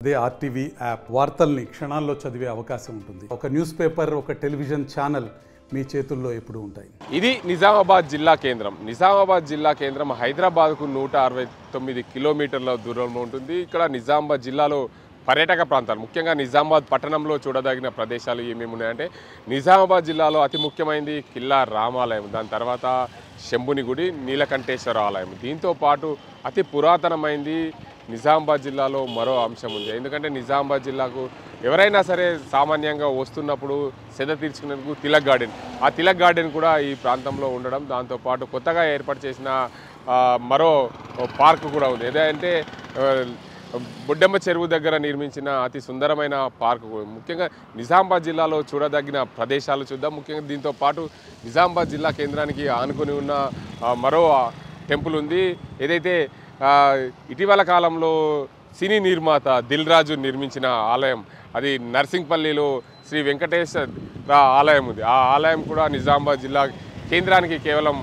అదే RTV app వార్తల్ని క్షణాల్లో చదివే అవకాశం ఉంటుంది. ఒక న్యూస్ పేపర్, ఒక టెలివిజన్ ఛానల్ మీ చేతుల్లో ఎప్పుడూ ఉంటాయి. ఇది నిజామాబాద్ జిల్లా కేంద్రం. నిజామాబాద్ జిల్లా కేంద్రం హైదరాబాద్కు 169 కిలోమీటర్ల దూరంలో ఉంటుంది. ఇక్కడ నిజామాబాద్ జిల్లాలో పర్యాటక ప్రాంతాలు, ముఖ్యంగా నిజామాబాద్ పట్టణంలో చూడదగిన ప్రదేశాలు ఏమేమి ఉన్నాయంటే, నిజామాబాద్ జిల్లాలో అతి ముఖ్యమైనది కిల్లా రామాలయం, దాని తర్వాత శంభుని గుడి, నీలకంఠేశ్వర ఆలయం. దీంతో పాటు అతి పురాతనమైంది నిజామాబాద్ జిల్లాలో మరో అంశం ఉంది. ఎందుకంటే నిజామాబాద్ జిల్లాకు ఎవరైనా సరే సామాన్యంగా వస్తున్నప్పుడు సెద తీర్చుకునేందుకు తిలక్ గార్డెన్, ఆ తిలక్ గార్డెన్ కూడా ఈ ప్రాంతంలో ఉండడం, దాంతోపాటు కొత్తగా ఏర్పాటు చేసిన మరో పార్క్ కూడా ఉంది. ఏదంటే బొడ్డెమ్మ చెరువు దగ్గర నిర్మించిన అతి సుందరమైన పార్కు. ముఖ్యంగా నిజామాబాద్ జిల్లాలో చూడదగిన ప్రదేశాలు చూద్దాం. ముఖ్యంగా దీంతో పాటు నిజామాబాద్ జిల్లా కేంద్రానికి ఆనుకొని ఉన్న మరో టెంపుల్ ఉంది. ఏదైతే ఇటీవల కాలంలో సినీ నిర్మాత దిల్ రాజు నిర్మించిన ఆలయం, అది నర్సింగ్పల్లిలో శ్రీ వెంకటేశ్వర ఆలయం ఉంది. ఆ ఆలయం కూడా నిజామాబాద్ జిల్లా కేంద్రానికి కేవలం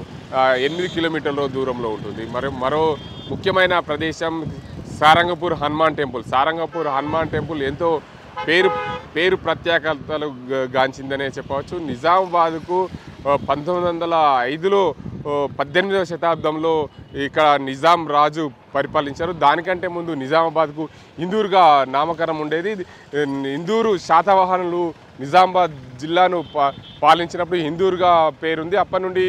8 కిలోమీటర్ల దూరంలో ఉంటుంది. మరో ముఖ్యమైన ప్రదేశం సారంగపూర్ హనుమాన్ టెంపుల్. సారంగపూర్ హనుమాన్ టెంపుల్ ఎంతో పేరు ప్రత్యేకతలు గాంచిందనే చెప్పవచ్చు. నిజామాబాద్కు 1905లో 18వ శతాబ్దంలో ఇక్కడ నిజాం రాజు పరిపాలించారు. దానికంటే ముందు నిజామాబాద్కు ఇందూరుగా నామకరణం ఉండేది. ఇందూరు శాతవాహనులు నిజామాబాద్ జిల్లాను పాలించినప్పుడు ఇందూరుగా పేరుంది. అప్పటి నుండి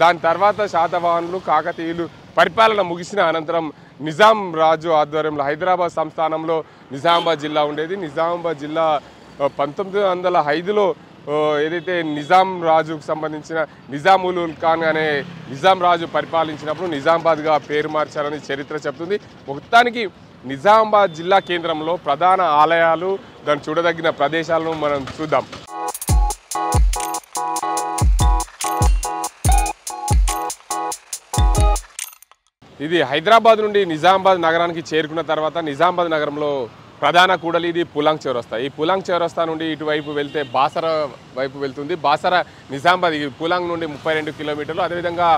దాని తర్వాత శాతవాహనులు, కాకతీయులు పరిపాలన ముగిసిన అనంతరం నిజాం రాజు ఆధ్వర్యంలో హైదరాబాద్ సంస్థానంలో నిజామాబాద్ జిల్లా ఉండేది. నిజామాబాద్ జిల్లా 1905లో ఏదైతే నిజాం రాజుకు సంబంధించిన నిజాముల్ ఖాన్ అనే నిజాం రాజు పరిపాలించినప్పుడు నిజామాబాద్గా పేరు మార్చారని చరిత్ర చెప్తుంది. మొత్తానికి నిజామాబాద్ జిల్లా కేంద్రంలో ప్రధాన ఆలయాలు, దాన్ని చూడదగిన ప్రదేశాలను మనం చూద్దాం. ఇది హైదరాబాద్ నుండి నిజామాబాద్ నగరానికి చేరుకున్న తర్వాత నిజామాబాద్ నగరంలో ప్రధాన కూడలి ఇది పులాంగ్ చౌరస్తా. ఈ పులాంగ్ చౌరస్తా నుండి ఇటువైపు వెళ్తే బాసర వైపు వెళ్తుంది. బాసర నిజామాబాద్ పులాంగ్ నుండి 32 కిలోమీటర్లు, అదేవిధంగా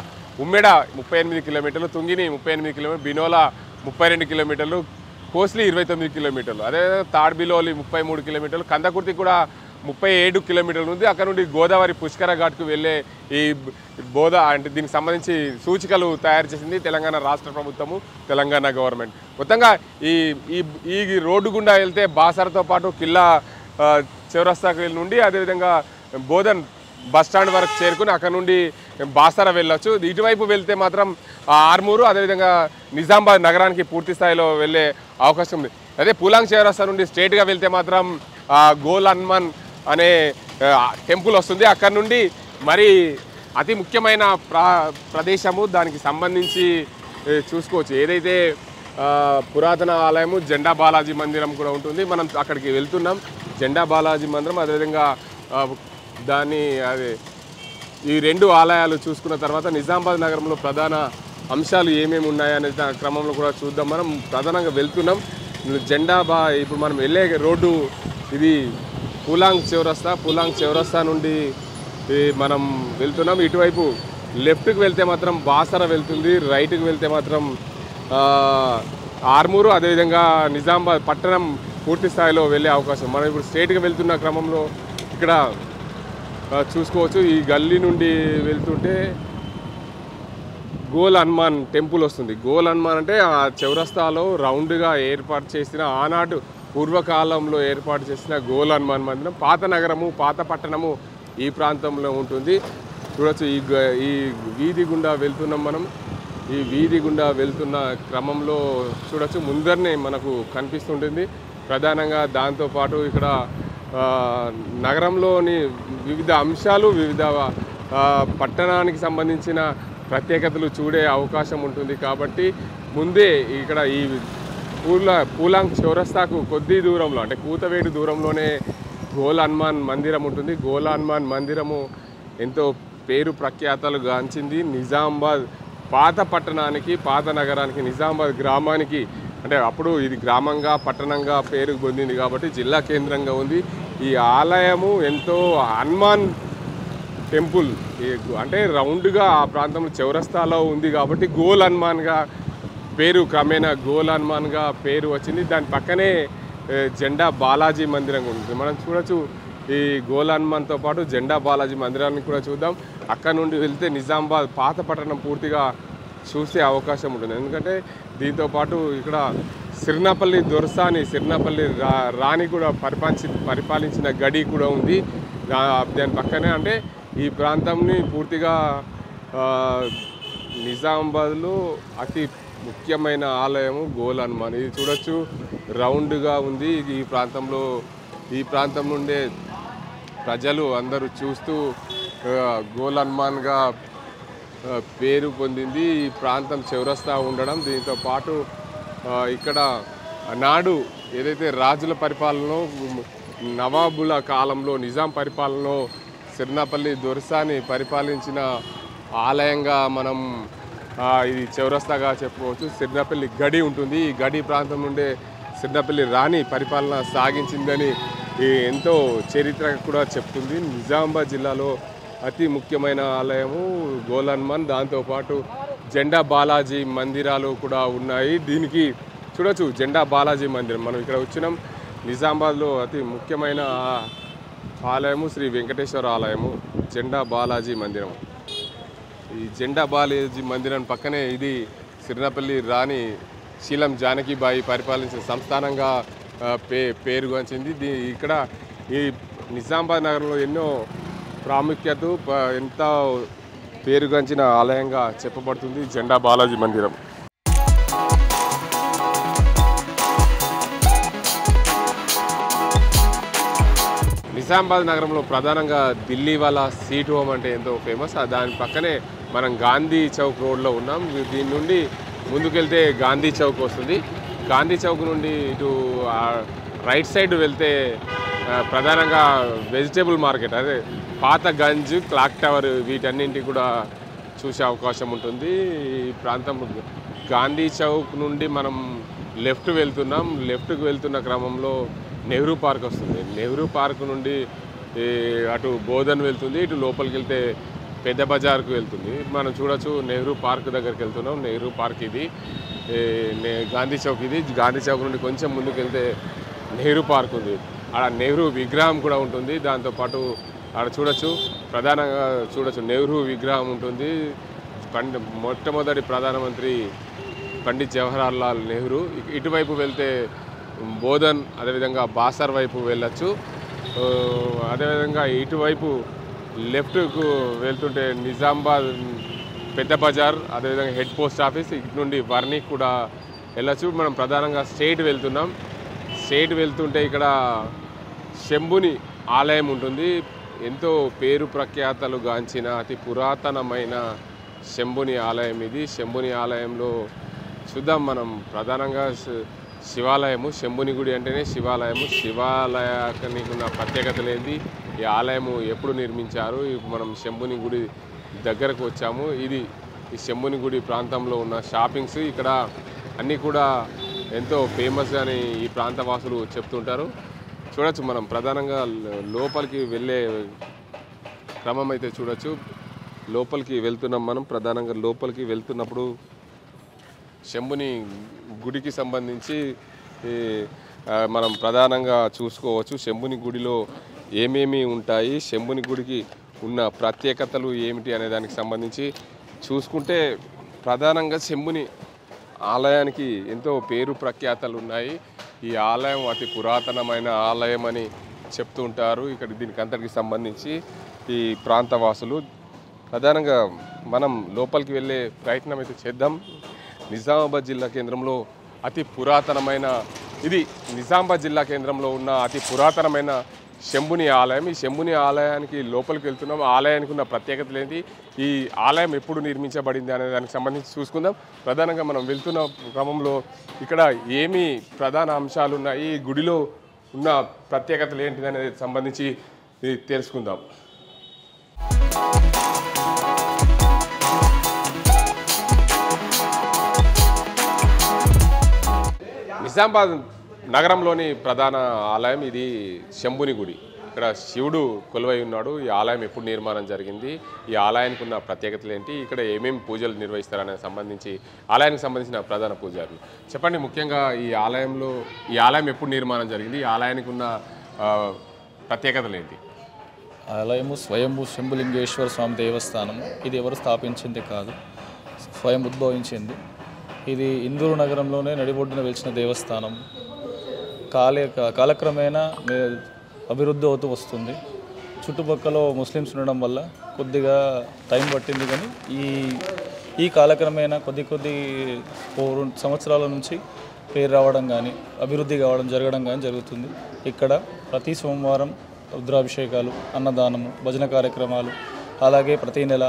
ఉమ్మెడ 38 కిలోమీటర్లు, తుంగిని 38 కిలోమీటర్లు, బినోలా 32 కిలోమీటర్లు, కోస్లీ 29 కిలోమీటర్లు, అదేవిధంగా తాడ్బిలోలి 33 కిలోమీటర్లు, కందకుర్తి కూడా 37 కిలోమీటర్లు ఉంది. అక్కడ నుండి గోదావరి పుష్కర ఘాట్కు వెళ్ళే ఈ అంటే దీనికి సంబంధించి సూచికలు తయారు చేసింది తెలంగాణ రాష్ట్ర ప్రభుత్వము, తెలంగాణ గవర్నమెంట్. మొత్తంగా ఈ రోడ్డు గుండా వెళ్తే బాసరతో పాటు కిల్లా చౌరస్తాకు నుండి అదేవిధంగా బోధన్ బస్టాండ్ వరకు చేరుకుని అక్కడ నుండి బాసర వెళ్ళొచ్చు. ఇటువైపు వెళ్తే మాత్రం ఆర్మూరు, అదేవిధంగా నిజామాబాద్ నగరానికి పూర్తి స్థాయిలో వెళ్ళే అవకాశం ఉంది. అదే పులాంగ్ చౌరస్తా నుండి స్ట్రైట్గా వెళ్తే మాత్రం గోల్ హనుమాన్ అనే టెంపుల్ వస్తుంది. అక్కడ నుండి మరి అతి ముఖ్యమైన ప్రదేశము, దానికి సంబంధించి చూసుకోవచ్చు. ఏదైతే పురాతన ఆలయము జెండా బాలాజీ మందిరం కూడా ఉంటుంది. మనం అక్కడికి వెళ్తున్నాం. జెండా బాలాజీ మందిరం, అదేవిధంగా ఈ రెండు ఆలయాలు చూసుకున్న తర్వాత నిజామాబాద్ నగరంలో ప్రధాన అంశాలు ఏమేమి ఉన్నాయనే క్రమంలో కూడా చూద్దాం. మనం ప్రధానంగా వెళ్తున్నాం ఇప్పుడు మనం వెళ్ళే రోడ్డు ఇది పులాంగ్ చౌరస్తా నుండి మనం వెళ్తున్నాం. ఇటువైపు లెఫ్ట్కి వెళ్తే మాత్రం బాసర వెళ్తుంది, రైట్కి వెళ్తే మాత్రం ఆర్మూరు, అదేవిధంగా నిజామాబాద్ పట్టణం పూర్తి స్థాయిలో వెళ్ళే అవకాశం. మనం ఇప్పుడు స్ట్రైట్గా వెళ్తున్న క్రమంలో ఇక్కడ చూసుకోవచ్చు. ఈ గల్లీ నుండి వెళ్తుంటే గోల్ హనుమాన్ టెంపుల్ వస్తుంది. గోల్ హనుమాన్ అంటే ఆ చౌరస్తాలో రౌండ్గా ఏర్పాటు చేసిన, ఆనాడు పూర్వకాలంలో ఏర్పాటు చేసిన గోల్ హనుమాన్ మందిరం. పాత నగరము, పాత పట్టణము ఈ ప్రాంతంలో ఉంటుంది. చూడవచ్చు. ఈ వీధి గుండా వెళ్తున్నాం మనం. ఈ వీధి గుండా వెళ్తున్న క్రమంలో చూడవచ్చు, ముందరనే మనకు కనిపిస్తుంటుంది. ప్రధానంగా దాంతోపాటు ఇక్కడ నగరంలోని వివిధ అంశాలు, వివిధ పట్టణానికి సంబంధించిన ప్రత్యేకతలు చూడే అవకాశం ఉంటుంది. కాబట్టి ముందే ఇక్కడ ఈ పూలాంగ్ చౌరస్తాకు కొద్ది దూరంలో, అంటే కూతవేటు దూరంలోనే గోల్ హనుమాన్ మందిరం ఉంటుంది. గోల్ హనుమాన్ మందిరము ఎంతో పేరు ప్రఖ్యాతలు గాంచింది. నిజామాబాద్ పాత పట్టణానికి, పాత నగరానికి, నిజామాబాద్ గ్రామానికి, అంటే అప్పుడు ఇది గ్రామంగా పట్టణంగా పేరు పొందింది కాబట్టి జిల్లా కేంద్రంగా ఉంది. ఈ ఆలయము ఎంతో హనుమాన్ టెంపుల్ అంటే రౌండ్గా ఆ ప్రాంతంలో చౌరస్తాలో ఉంది కాబట్టి గోల్ హనుమాన్గా పేరు క్రమేణా గోల్ హనుమాన్గా పేరు వచ్చింది. దాని పక్కనే జెండా బాలాజీ మందిరం ఉంటుంది. మనం చూడొచ్చు ఈ గోల్ హనుమాన్తో పాటు జెండా బాలాజీ మందిరాన్ని కూడా చూద్దాం. అక్కడ నుండి వెళ్తే నిజామాబాద్ పాత పట్టణం పూర్తిగా చూసే అవకాశం ఉంటుంది. ఎందుకంటే దీంతో పాటు ఇక్కడ సిర్నాపల్లి దొరసాని సిర్నాపల్లి రాణి కూడా పరిపాలించిన గడి కూడా ఉంది. దాని పక్కనే అంటే ఈ ప్రాంతంని పూర్తిగా నిజామాబాద్లో అతి ముఖ్యమైన ఆలయము గోల్ హనుమాన్. ఇది చూడొచ్చు రౌండ్గా ఉంది. ఈ ప్రాంతం నుండే ప్రజలు అందరూ చూస్తూ గోల్ హనుమాన్గా పేరు పొందింది. ఈ ప్రాంతం చౌరస్తా ఉండడం, దీంతో పాటు ఇక్కడ నాడు ఏదైతే రాజుల పరిపాలనలో నవాబుల కాలంలో నిజాం పరిపాలనలో సిర్నాపల్లి దొరసాని పరిపాలించిన ఆలయంగా మనం ఇది చౌరస్తాగా చెప్పుకోవచ్చు. సిర్నాపల్లి గడి ఉంటుంది. ఈ గడి ప్రాంతం నుండే సిర్నాపల్లి రాణి పరిపాలన సాగించిందని ఎంతో చరిత్ర కూడా చెప్తుంది. నిజామాబాద్ జిల్లాలో అతి ముఖ్యమైన ఆలయము గోల్ హనుమాన్. దాంతోపాటు జెండా బాలాజీ మందిరాలు కూడా ఉన్నాయి. దీనికి చూడొచ్చు జెండా బాలాజీ మందిరం. మనం ఇక్కడ వచ్చినాం. నిజామాబాద్లో అతి ముఖ్యమైన ఆలయము శ్రీ వెంకటేశ్వర ఆలయము, జెండా బాలాజీ మందిరం. ఈ జెండా బాలాజీ మందిరం పక్కనే ఇది సిర్నాపల్లి రాణి శీలం జానకిబాయి పరిపాలించిన సంస్థానంగా పేరుగాంచింది. ఇక్కడ ఈ నిజామాబాద్ నగరంలో ఎన్నో ప్రాముఖ్యత ఎంత పేరుగాంచిన ఆలయంగా చెప్పబడుతుంది జెండా బాలాజీ మందిరం. నిజామాబాద్ నగరంలో ప్రధానంగా ఢిల్లీ వాళ్ళ సీట్ హోమ్ అంటే ఎంతో ఫేమస్. దాని పక్కనే మనం గాంధీ చౌక్ రోడ్లో ఉన్నాం. దీని నుండి ముందుకెళ్తే గాంధీ చౌక్ వస్తుంది. గాంధీ చౌక్ నుండి ఇటు రైట్ సైడ్ వెళ్తే ప్రధానంగా వెజిటేబుల్ మార్కెట్, అదే పాత గంజ్, క్లాక్ టవర్, వీటన్నింటి కూడా చూసే అవకాశం ఉంటుంది. ఈ ప్రాంతం గాంధీ చౌక్ నుండి మనం లెఫ్ట్ వెళ్తున్నాం. లెఫ్ట్కి వెళ్తున్న క్రమంలో నెహ్రూ పార్క్ వస్తుంది. నెహ్రూ పార్క్ నుండి అటు బోధన్ వెళ్తుంది. ఇటు లోపలికి వెళ్తే పెద్ద బజార్కు వెళ్తుంది. మనం చూడొచ్చు నెహ్రూ పార్క్ దగ్గరికి వెళ్తున్నాం. నెహ్రూ పార్క్ ఇది, గాంధీ చౌక్ ఇది. గాంధీ చౌక్ నుండి కొంచెం ముందుకు వెళ్తే నెహ్రూ పార్క్ ఉంది. ఆడ నెహ్రూ విగ్రహం కూడా ఉంటుంది. దాంతోపాటు ఆడ ప్రధానంగా చూడొచ్చు నెహ్రూ విగ్రహం ఉంటుంది. మొట్టమొదటి ప్రధానమంత్రి పండిత్ జవహర్లాల్ నెహ్రూ. ఇటువైపు వెళ్తే బోధన్, అదేవిధంగా బాసర్ వైపు వెళ్ళచ్చు. అదేవిధంగా ఇటువైపు లెఫ్ట్కు వెళ్తుంటే నిజామాబాద్ పెద్ద బజార్, అదేవిధంగా హెడ్ పోస్ట్ ఆఫీస్, ఇటు నుండి వర్ణి కూడా వెళ్ళచ్చు. మనం ప్రధానంగా స్ట్రైట్ వెళ్తున్నాం. స్ట్రైట్ వెళ్తుంటే ఇక్కడ శంభుని ఆలయం ఉంటుంది. ఎంతో పేరు ప్రఖ్యాతలు గాంచిన అతి పురాతనమైన శంభుని ఆలయం ఇది. శంభుని ఆలయంలో చూద్దాం మనం ప్రధానంగా శివాలయము. శంభుని గుడి అంటేనే శివాలయము. శివాలయానికి ఉన్న ప్రత్యేకతలు ఏంటి, ఈ ఆలయము ఎప్పుడు నిర్మించారు, మనం శంభుని గుడి దగ్గరకు వచ్చాము. ఇది ఈ శంభుని గుడి ప్రాంతంలో ఉన్న షాపింగ్స్. ఇక్కడ అన్నీ కూడా ఎంతో ఫేమస్ అని ఈ ప్రాంతవాసులు చెప్తుంటారు. చూడొచ్చు మనం ప్రధానంగా లోపలికి వెళ్ళే క్రమం అయితే చూడొచ్చు. లోపలికి వెళ్తున్నాం మనం. ప్రధానంగా లోపలికి వెళ్తున్నప్పుడు శంభుని గుడికి సంబంధించి మనం ప్రధానంగా చూసుకోవచ్చు. శంభుని గుడిలో ఏమేమి ఉంటాయి, శంభుని గుడికి ఉన్న ప్రత్యేకతలు ఏమిటి అనే దానికి సంబంధించి చూసుకుంటే ప్రధానంగా శంభుని ఆలయానికి ఎంతో పేరు ప్రఖ్యాతలు ఉన్నాయి. ఈ ఆలయం అతి పురాతనమైన ఆలయం అని చెప్తూ ఉంటారు. ఇక్కడ దీనికి అంతటికి సంబంధించి ఈ ప్రాంతవాసులు ప్రధానంగా మనం లోపలికి వెళ్ళే ప్రయత్నం అయితే చేద్దాం. నిజామాబాద్ జిల్లా కేంద్రంలో అతి పురాతనమైన నిజామాబాద్ జిల్లా కేంద్రంలో ఉన్న అతి పురాతనమైన శంభుని ఆలయం. ఈ శంభుని ఆలయానికి లోపలికి వెళ్తున్నాం. ఆలయానికి ఉన్న ప్రత్యేకతలు ఏంటి, ఈ ఆలయం ఎప్పుడు నిర్మించబడింది అనే దానికి సంబంధించి చూసుకుందాం. ప్రధానంగా మనం వెళ్తున్న క్రమంలో ఇక్కడ ఏమి ప్రధాన అంశాలు ఉన్నాయి, ఈ గుడిలో ఉన్న ప్రత్యేకతలు ఏంటిది అనేది సంబంధించి తెలుసుకుందాం. నిజామాబాద్ నగరంలోని ప్రధాన ఆలయం ఇది శంభుని గుడి. ఇక్కడ శివుడు కొలువై ఉన్నాడు. ఈ ఆలయం ఎప్పుడు నిర్మాణం జరిగింది, ఈ ఆలయానికి ఉన్న ప్రత్యేకతలు ఏంటి, ఇక్కడ ఏమేమి పూజలు నిర్వహిస్తారనే సంబంధించి ఆలయానికి సంబంధించిన ప్రధాన పూజారులు చెప్పండి. ముఖ్యంగా ఈ ఆలయం ఎప్పుడు నిర్మాణం జరిగింది, ఈ ఆలయానికి ఉన్న ప్రత్యేకతలు ఏంటి? ఆలయము స్వయంభూ శంభులింగేశ్వర స్వామి దేవస్థానము. ఇది ఎవరు స్థాపించింది కాదు, స్వయం ఉద్భవించింది. ఇది ఇందూరు నగరంలోనే నడిబొడ్డున వెలిసిన దేవస్థానం. కాలక్రమేణా అభివృద్ధి అవుతూ వస్తుంది. చుట్టుపక్కల ముస్లిమ్స్ ఉండడం వల్ల కొద్దిగా టైం పట్టింది, కానీ ఈ కాలక్రమేణా కొద్ది 4 సంవత్సరాల నుంచి పేరు రావడం కానీ అభివృద్ధి జరగడం కానీ జరుగుతుంది. ఇక్కడ ప్రతి సోమవారం రుద్రాభిషేకాలు, అన్నదానము, భజన కార్యక్రమాలు, అలాగే ప్రతి నెల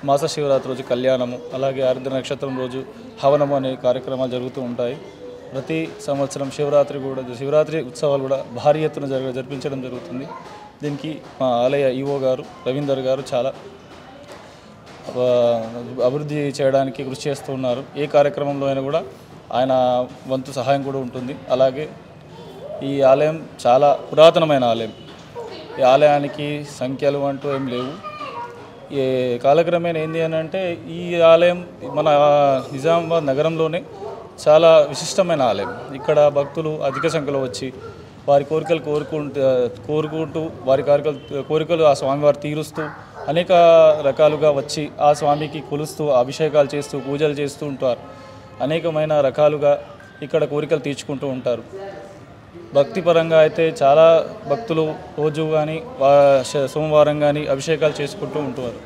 మాస శివరాత్రి రోజు కళ్యాణము, అలాగే ఆరుద్ర నక్షత్రం రోజు హవనము అనే కార్యక్రమాలు జరుగుతూ ఉంటాయి. ప్రతి సంవత్సరం శివరాత్రి ఉత్సవాలు కూడా భారీ ఎత్తున జరిపించడం జరుగుతుంది. దీనికి మా ఆలయ ఈవో గారు రవీందర్ గారు చాలా అభివృద్ధి చేయడానికి కృషి చేస్తూ ఉన్నారు. ఏ కార్యక్రమంలో అయినా కూడా ఆయన వంతు సహాయం కూడా ఉంటుంది. అలాగే ఈ ఆలయం చాలా పురాతనమైన ఆలయం. ఈ ఆలయానికి సంఖ్యలు అంటూ ఏం లేవు. ఈ కాలక్రమేణా ఏంది అని అంటే ఈ ఆలయం మన నిజామాబాద్ నగరంలోనే చాలా విశిష్టమైన ఆలయం. ఇక్కడ భక్తులు అధిక సంఖ్యలో వచ్చి వారి కోరికలు కోరుకుంటూ వారి కోరికలు ఆ స్వామివారు తీరుస్తూ అనేక రకాలుగా వచ్చి ఆ స్వామికి కొలుస్తూ అభిషేకాలు చేస్తూ పూజలు చేస్తూ ఉంటారు. అనేకమైన రకాలుగా ఇక్కడ కోరికలు తీర్చుకుంటూ ఉంటారు. భక్తిపరంగా అయితే చాలా భక్తులు రోజు కానీ సోమవారం కానీ అభిషేకాలు చేసుకుంటూ ఉంటారు.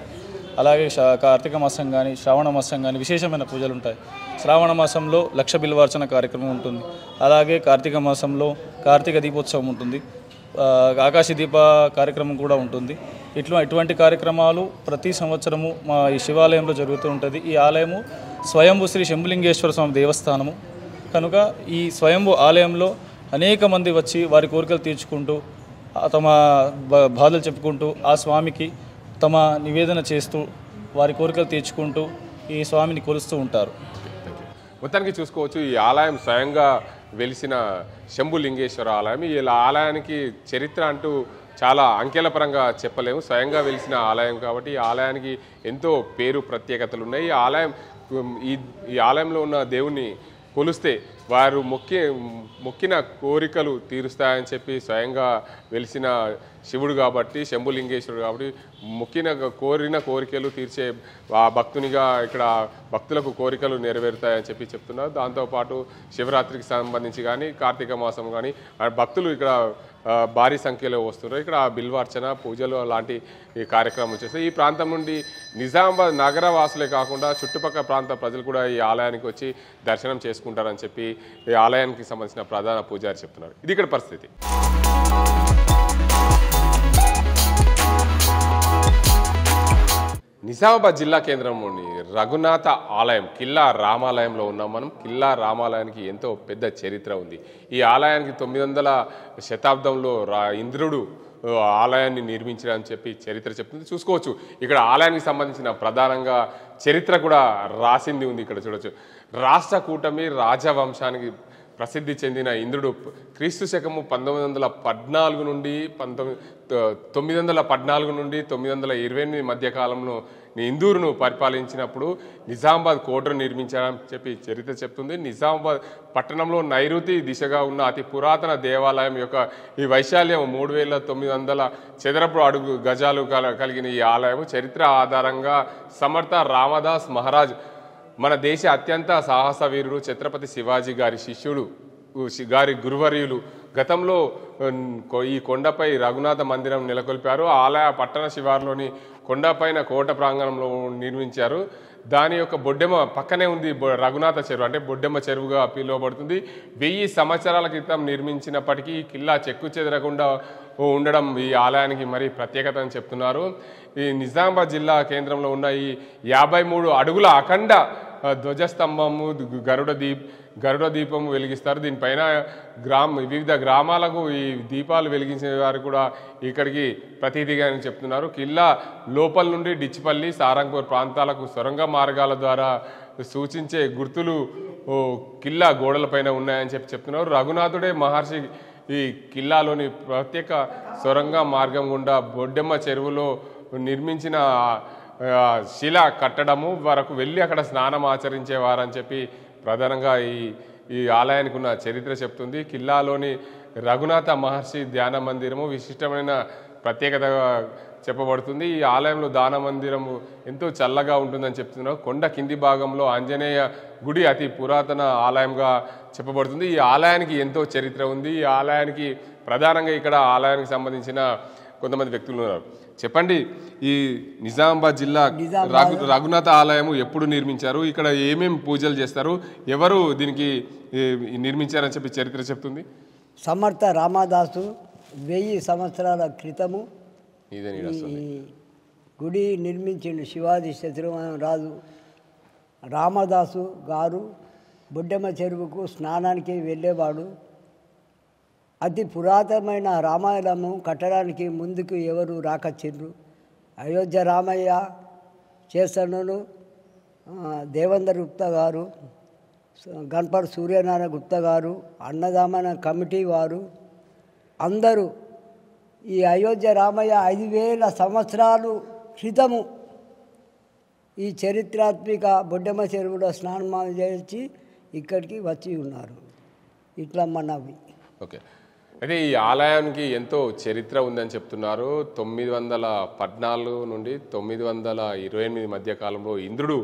అలాగే కార్తీక మాసం కానీ శ్రావణ మాసం కానీ విశేషమైన పూజలు ఉంటాయి. శ్రావణ మాసంలో లక్ష బిల్వార్చన కార్యక్రమం ఉంటుంది. అలాగే కార్తీక మాసంలో కార్తీక దీపోత్సవం ఉంటుంది. ఆకాశ దీప కార్యక్రమం కూడా ఉంటుంది. ఇటువంటి కార్యక్రమాలు ప్రతి సంవత్సరము మా ఈ శివాలయంలో జరుగుతూ ఉంటుంది. ఈ ఆలయము స్వయంభూ శ్రీ శంభులింగేశ్వర స్వామి దేవస్థానము కనుక ఈ స్వయంభూ ఆలయంలో అనేక మంది వచ్చి వారి కోరికలు తీర్చుకుంటూ తమ బాధలు చెప్పుకుంటూ ఆ స్వామికి తమ నివేదన చేస్తూ వారి కోరికలు తీర్చుకుంటూ ఈ స్వామిని కొలుస్తూ ఉంటారు. మొత్తానికి చూసుకోవచ్చు, ఈ ఆలయం స్వయంగా వెలిసిన శంభులింగేశ్వర ఆలయం. ఈ ఆలయానికి చరిత్ర అంటూ చాలా అంకెల పరంగా చెప్పలేము. స్వయంగా వెలిసిన ఆలయం కాబట్టి ఈ ఆలయానికి ఎంతో పేరు ప్రత్యేకతలు ఉన్నాయి. ఈ ఆలయంలో ఉన్న దేవుణ్ణి కొలిస్తే వారు మొక్కిన కోరికలు తీరుస్తాయని చెప్పి స్వయంగా వెలిసిన శివుడు కాబట్టి, శంభులింగేశ్వరుడు కాబట్టి కోరిన కోరికలు తీర్చే ఆ భక్తునిగా ఇక్కడ భక్తులకు కోరికలు నెరవేరుతాయని చెప్పి చెప్తున్నారు. దాంతోపాటు శివరాత్రికి సంబంధించి కానీ కార్తీక మాసం కానీ భక్తులు ఇక్కడ భారీ సంఖ్యలో వస్తున్నారు. ఇక్కడ బిల్వార్చన పూజలు లాంటి కార్యక్రమాలు చేస్తారు. ఈ ప్రాంతం నుండి నిజామాబాద్ నగర వాసులే కాకుండా చుట్టుపక్కల ప్రాంత ప్రజలు కూడా ఈ ఆలయానికి వచ్చి దర్శనం చేసుకుంటారని చెప్పి ఈ ఆలయానికి సంబంధించిన ప్రధాన పూజారి చెప్తున్నారు. ఇది ఇక్కడ పరిస్థితి. నిజామాబాద్ జిల్లా కేంద్రంలోని రఘునాథ ఆలయం కిల్లా రామాలయంలో ఉన్నాం మనం. కిల్లా రామాలయానికి ఎంతో పెద్ద చరిత్ర ఉంది. ఈ ఆలయానికి 900వ శతాబ్దంలో ఇంద్రుడు ఆలయాన్ని నిర్మించారని చెప్పి చరిత్ర చెప్తుంది. చూసుకోవచ్చు ఇక్కడ ఆలయానికి సంబంధించిన ప్రధానంగా చరిత్ర కూడా రాసింది ఉంది. ఇక్కడ చూడొచ్చు, రాష్ట్ర కూటమి రాజవంశానికి ప్రసిద్ధి చెందిన ఇంద్రుడు క్రీస్తు శకము 914 నుండి 928 మధ్యకాలంలో ఇందూరును పరిపాలించినప్పుడు నిజామాబాద్ కోటను నిర్మించారని చెప్పి చరిత్ర చెప్తుంది. నిజామాబాద్ పట్టణంలో నైరుతి దిశగా ఉన్న అతి పురాతన దేవాలయం యొక్క ఈ వైశాల్యం 3900 చదరపు గజాలు కలిగిన ఈ ఆలయం చరిత్ర ఆధారంగా సమర్థ రామదాస్ మహారాజ్ మన దేశ అత్యంత సాహస వీరుడు ఛత్రపతి శివాజీ గారి శిష్యుడు గారి గురువర్యులు గతంలో ఈ కొండపై రఘునాథ మందిరం నెలకొల్పారు. ఆలయ పట్టణ శివారులోని కొండపైన కోట ప్రాంగణంలో నిర్మించారు. దాని యొక్క బొడ్డెమ్మ పక్కనే ఉంది రఘునాథ చెరువు, అంటే బొడ్డెమ్మ చెరువుగా పిలువబడుతుంది. 1000 సంవత్సరాల క్రితం నిర్మించినప్పటికీ కిల్లా చెక్కు చెదరకుండా ఉండడం ఈ ఆలయానికి మరీ ప్రత్యేకత అని చెప్తున్నారు. ఈ నిజామాబాద్ జిల్లా కేంద్రంలో ఉన్న ఈ 53 అడుగుల అఖండ ధ్వజస్తంభము గరుడ దీపము వెలిగిస్తారు. దీనిపైన వివిధ గ్రామాలకు ఈ దీపాలు వెలిగించిన వారు కూడా ఇక్కడికి ప్రతీతిగా చెప్తున్నారు. కిల్లా లోపల నుండి డిచ్చిపల్లి, సారంగపూర్ ప్రాంతాలకు సొరంగ మార్గాల ద్వారా సూచించే గుర్తులు కిల్లా గోడలపైన ఉన్నాయని చెప్తున్నారు. రఘునాథుడే మహర్షి ఈ కిల్లాలోని ప్రత్యేక సొరంగ మార్గం గుండా బొడ్డెమ్మ చెరువులో నిర్మించిన శిలా కట్టడము వరకు వెళ్ళి అక్కడ స్నానం ఆచరించేవారని చెప్పి ప్రధానంగా ఈ ఆలయానికి ఉన్న చరిత్ర చెప్తుంది. కిల్లాలోని రఘునాథ మహర్షి ధ్యాన మందిరము విశిష్టమైన ప్రత్యేకతగా చెప్పబడుతుంది. ఈ ఆలయంలో దాన మందిరము ఎంతో చల్లగా ఉంటుందని చెప్తున్నారు. కొండ కింది భాగంలో ఆంజనేయ గుడి అతి పురాతన ఆలయంగా చెప్పబడుతుంది. ఈ ఆలయానికి ఎంతో చరిత్ర ఉంది. ఈ ఆలయానికి ప్రధానంగా ఇక్కడ ఆలయానికి సంబంధించిన కొంతమంది వ్యక్తులు ఉన్నారు. చెప్పండి, ఈ నిజామాబాద్ జిల్లా రఘునాథ ఆలయము ఎప్పుడు నిర్మించారు, ఇక్కడ ఏమేమి పూజలు చేస్తారు, ఎవరు దీనికి నిర్మించారని చెప్పి చరిత్ర చెప్తుంది? సమర్థ రామదాసు 1000 సంవత్సరాల క్రితము ఈ గుడి నిర్మించిండు. శివాజీ శత్రుఘ్నరాజు రామదాసు గారు బొడ్డెమ్మ చెరువుకు స్నానానికి వెళ్ళేవాడు. అతి పురాతనమైన రామాయణము కట్టడానికి ముందుకు ఎవరు రాకచ్చిండ్రు. అయోధ్య రామయ్య చేసనులు, దేవేందర్ గుప్తా గారు, గణపతి సూర్యనారాయణ గుప్తా గారు, అన్నదామన కమిటీ వారు అందరూ ఈ అయోధ్య రామయ్య 5000 సంవత్సరాలు క్రితము ఈ చరిత్రాత్మక బొడ్డెమ్మ చెరువులో స్నానం చేసి ఇక్కడికి వచ్చి ఉన్నారు. ఇట్లా మనవి. ఓకే, అయితే ఈ ఆలయానికి ఎంతో చరిత్ర ఉందని చెప్తున్నారు. 914 నుండి 928 మధ్య కాలంలో ఇంద్రుడు